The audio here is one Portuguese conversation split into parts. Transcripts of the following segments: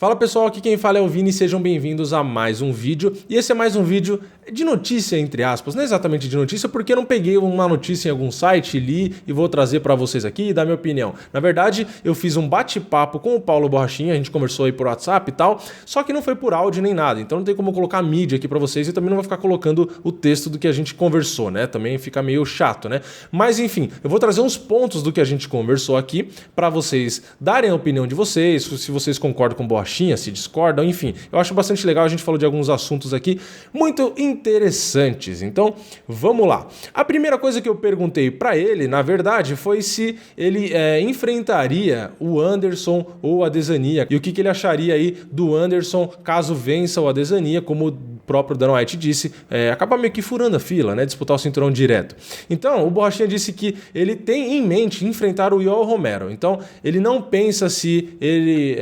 Fala pessoal, aqui quem fala é o Vini, sejam bem-vindos a mais um vídeo. E esse é mais um vídeo de notícia, entre aspas, não é exatamente de notícia porque eu não peguei uma notícia em algum site, li e vou trazer para vocês aqui e dar minha opinião. Na verdade, eu fiz um bate-papo com o Paulo Borrachinha, a gente conversou aí por WhatsApp e tal, só que não foi por áudio nem nada, então não tem como eu colocar mídia aqui para vocês e também não vou ficar colocando o texto do que a gente conversou, né? Também fica meio chato, né? Mas enfim, eu vou trazer uns pontos do que a gente conversou aqui para vocês darem a opinião de vocês, se vocês concordam com o Borrachinha, se discordam, enfim. Eu acho bastante legal, a gente falou de alguns assuntos aqui muito interessantes. Então, vamos lá. A primeira coisa que eu perguntei para ele, na verdade, foi se ele enfrentaria o Anderson ou o Adesanya e o que ele acharia aí do Anderson caso vença o Adesanya, como o próprio Dana White disse, acaba meio que furando a fila, né? Disputar o cinturão direto. Então, o Borrachinha disse que ele tem em mente enfrentar o Yoel Romero. Então, ele não pensa se ele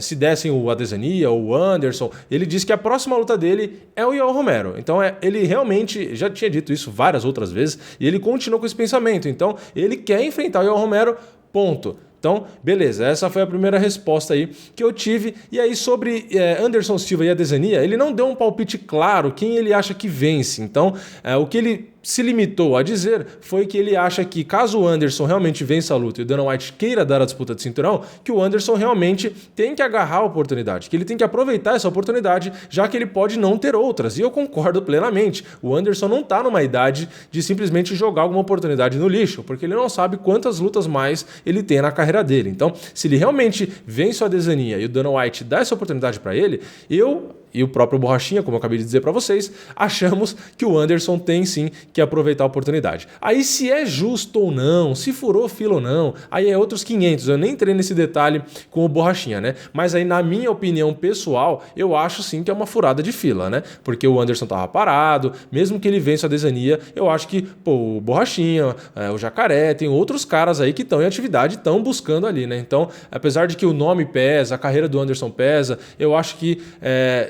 se dessem o Adesanya ou o Anderson. Ele disse que a próxima luta dele é o Yoel Romero. Então, ele realmente já tinha dito isso várias outras vezes e ele continuou com esse pensamento. Então, ele quer enfrentar o Yoel Romero, ponto. Então, beleza, essa foi a primeira resposta aí que eu tive. E aí sobre Anderson Silva e Adesanya, ele não deu um palpite claro quem ele acha que vence. Então, o que ele se limitou a dizer foi que ele acha que caso o Anderson realmente vença a luta e o Dana White queira dar a disputa de cinturão, que o Anderson realmente tem que agarrar a oportunidade, que ele tem que aproveitar essa oportunidade, já que ele pode não ter outras. E eu concordo plenamente. O Anderson não está numa idade de simplesmente jogar alguma oportunidade no lixo, porque ele não sabe quantas lutas mais ele tem na carreira dele. Então, se ele realmente vence o Adesanya e o Dana White dá essa oportunidade para ele, eu e o próprio Borrachinha, como eu acabei de dizer para vocês, achamos que o Anderson tem sim que aproveitar a oportunidade. Aí se é justo ou não, se furou fila ou não, aí é outros 500, eu nem entrei nesse detalhe com o Borrachinha, né? Mas aí na minha opinião pessoal, eu acho sim que é uma furada de fila, né? Porque o Anderson tava parado, mesmo que ele vença a Adesanya, eu acho que, o Borrachinha, o Jacaré, tem outros caras aí que estão em atividade, estão buscando ali, né? Então, apesar de que o nome pesa, a carreira do Anderson pesa, eu acho que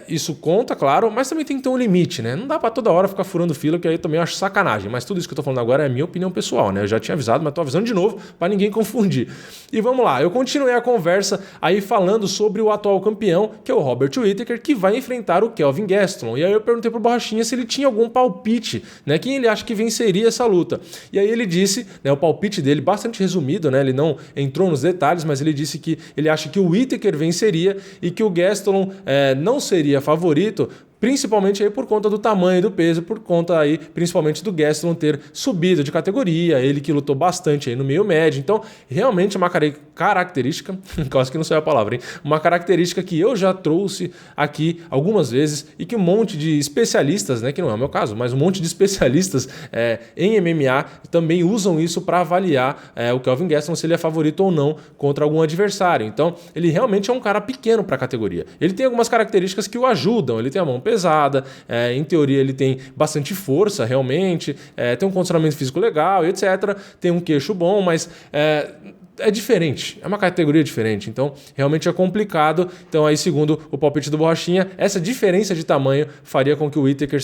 isso conta, claro, mas também tem que ter um limite, né? Não dá pra toda hora ficar furando fila, que aí também eu acho sacanagem. Mas tudo isso que eu tô falando agora é a minha opinião pessoal, né? Eu já tinha avisado, mas tô avisando de novo pra ninguém confundir. E vamos lá, eu continuei a conversa aí falando sobre o atual campeão, que é o Robert Whittaker, que vai enfrentar o Kelvin Gastelum. E aí eu perguntei pro Borrachinha se ele tinha algum palpite, né? Quem ele acha que venceria essa luta. E aí ele disse, né, o palpite dele bastante resumido, né? Ele não entrou nos detalhes, mas ele disse que ele acha que o Whittaker venceria e que o Gastelum não seria favorito, principalmente aí por conta do tamanho e do peso, por conta aí principalmente do Gastelum ter subido de categoria, ele que lutou bastante aí no meio médio. Então, realmente é uma característica, quase que não sei a palavra, hein? Uma característica que eu já trouxe aqui algumas vezes e que um monte de especialistas, né, que não é o meu caso, mas um monte de especialistas em MMA também usam isso para avaliar o Kelvin Gastelum se ele é favorito ou não contra algum adversário. Então, ele realmente é um cara pequeno para a categoria. Ele tem algumas características que o ajudam, ele tem a mão pesada, em teoria ele tem bastante força realmente, tem um condicionamento físico legal e etc, tem um queixo bom, mas é diferente, é uma categoria diferente, então realmente é complicado. Então aí, segundo o palpite do Borrachinha, essa diferença de tamanho faria com que o Whittaker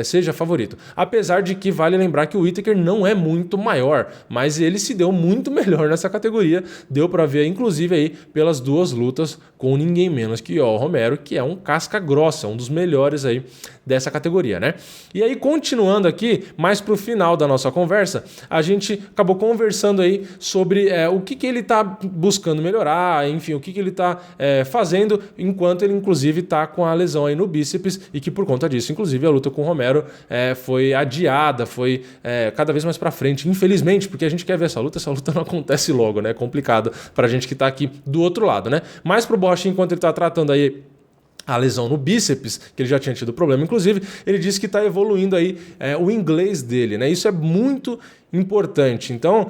seja favorito, apesar de que vale lembrar que o Whittaker não é muito maior, mas ele se deu muito melhor nessa categoria, deu para ver inclusive aí pelas duas lutas com ninguém menos que o Romero, que é um casca grossa, um dos melhores aí dessa categoria, né? E aí, continuando aqui, mais pro final da nossa conversa, a gente acabou conversando aí sobre o que ele tá buscando melhorar, enfim, o que ele tá fazendo, enquanto ele inclusive tá com a lesão aí no bíceps e que por conta disso, inclusive, a luta com o Romero foi adiada, foi cada vez mais pra frente, infelizmente, porque a gente quer ver essa luta não acontece logo, né? É complicado pra gente que tá aqui do outro lado, né? Mas pro Borrachinha, enquanto ele tá tratando aí a lesão no bíceps, que ele já tinha tido problema, inclusive, ele disse que está evoluindo aí o inglês dele, né? Isso é muito importante. Então,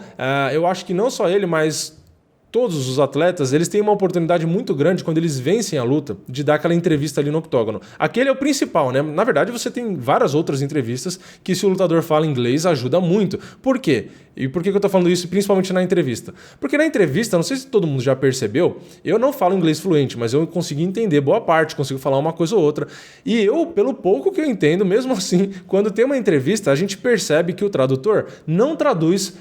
eu acho que não só ele, mas todos os atletas, eles têm uma oportunidade muito grande quando eles vencem a luta de dar aquela entrevista ali no octógono. Aquele é o principal, né? Na verdade, você tem várias outras entrevistas que se o lutador fala inglês ajuda muito. Por quê? E por que eu tô falando isso principalmente na entrevista? Porque na entrevista, não sei se todo mundo já percebeu, eu não falo inglês fluente, mas eu consegui entender boa parte, consigo falar uma coisa ou outra. E eu, pelo pouco que eu entendo, mesmo assim, quando tem uma entrevista, a gente percebe que o tradutor não traduz,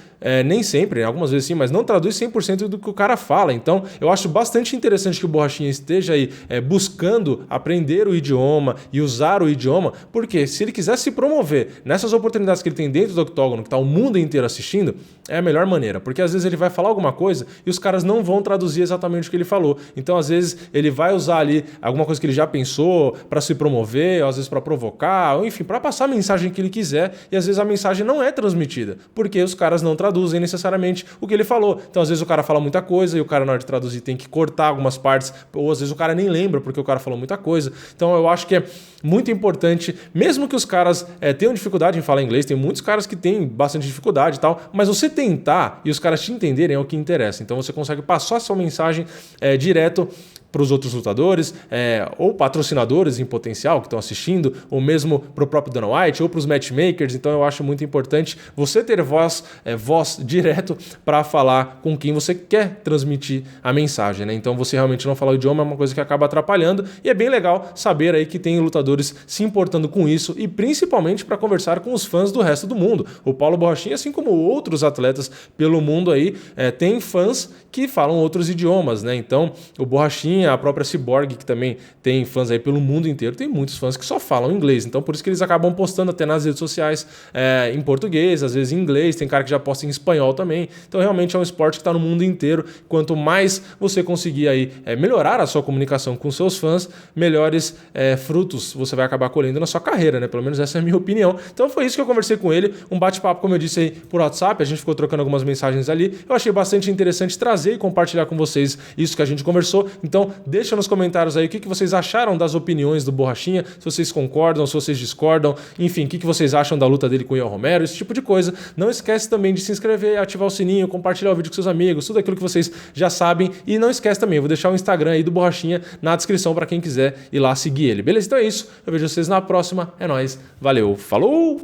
nem sempre, algumas vezes sim, mas não traduz 100% do que o cara cara fala. Então, eu acho bastante interessante que o Borrachinha esteja aí buscando aprender o idioma e usar o idioma, porque se ele quiser se promover nessas oportunidades que ele tem dentro do octógono, que tá o mundo inteiro assistindo, é a melhor maneira, porque às vezes ele vai falar alguma coisa e os caras não vão traduzir exatamente o que ele falou. Então, às vezes, ele vai usar ali alguma coisa que ele já pensou para se promover, ou às vezes para provocar, ou enfim, para passar a mensagem que ele quiser, e às vezes a mensagem não é transmitida, porque os caras não traduzem necessariamente o que ele falou. Então, às vezes o cara fala muita coisa e o cara, na hora de traduzir, tem que cortar algumas partes, ou às vezes o cara nem lembra porque o cara falou muita coisa. Então, eu acho que é muito importante, mesmo que os caras tenham dificuldade em falar inglês, tem muitos caras que têm bastante dificuldade e tal, mas você tentar e os caras te entenderem é o que interessa. Então, você consegue passar a sua mensagem direto para os outros lutadores, ou patrocinadores em potencial que estão assistindo, ou mesmo para o próprio Dana White, ou para os matchmakers. Então eu acho muito importante você ter voz direto para falar com quem você quer transmitir a mensagem, né? Então você realmente não falar o idioma é uma coisa que acaba atrapalhando, e é bem legal saber aí que tem lutadores se importando com isso, e principalmente para conversar com os fãs do resto do mundo. O Paulo Borrachinha, assim como outros atletas pelo mundo aí, tem fãs que falam outros idiomas, né? Então o Borrachinha, a própria Cyborg, que também tem fãs aí pelo mundo inteiro, tem muitos fãs que só falam inglês, então por isso que eles acabam postando até nas redes sociais em português, às vezes em inglês, tem cara que já posta em espanhol também. Então realmente é um esporte que está no mundo inteiro. Quanto mais você conseguir aí melhorar a sua comunicação com seus fãs, melhores frutos você vai acabar colhendo na sua carreira, né? Pelo menos essa é a minha opinião. Então foi isso que eu conversei com ele, um bate-papo, como eu disse aí, por WhatsApp, a gente ficou trocando algumas mensagens ali. Eu achei bastante interessante trazer e compartilhar com vocês isso que a gente conversou. Então deixa nos comentários aí o que vocês acharam das opiniões do Borrachinha, se vocês concordam, se vocês discordam, enfim, o que vocês acham da luta dele com o Yoel Romero, esse tipo de coisa. Não esquece também de se inscrever, ativar o sininho, compartilhar o vídeo com seus amigos, tudo aquilo que vocês já sabem. E não esquece também, eu vou deixar o Instagram aí do Borrachinha na descrição para quem quiser ir lá seguir ele. Beleza? Então é isso, eu vejo vocês na próxima, é nóis, valeu, falou!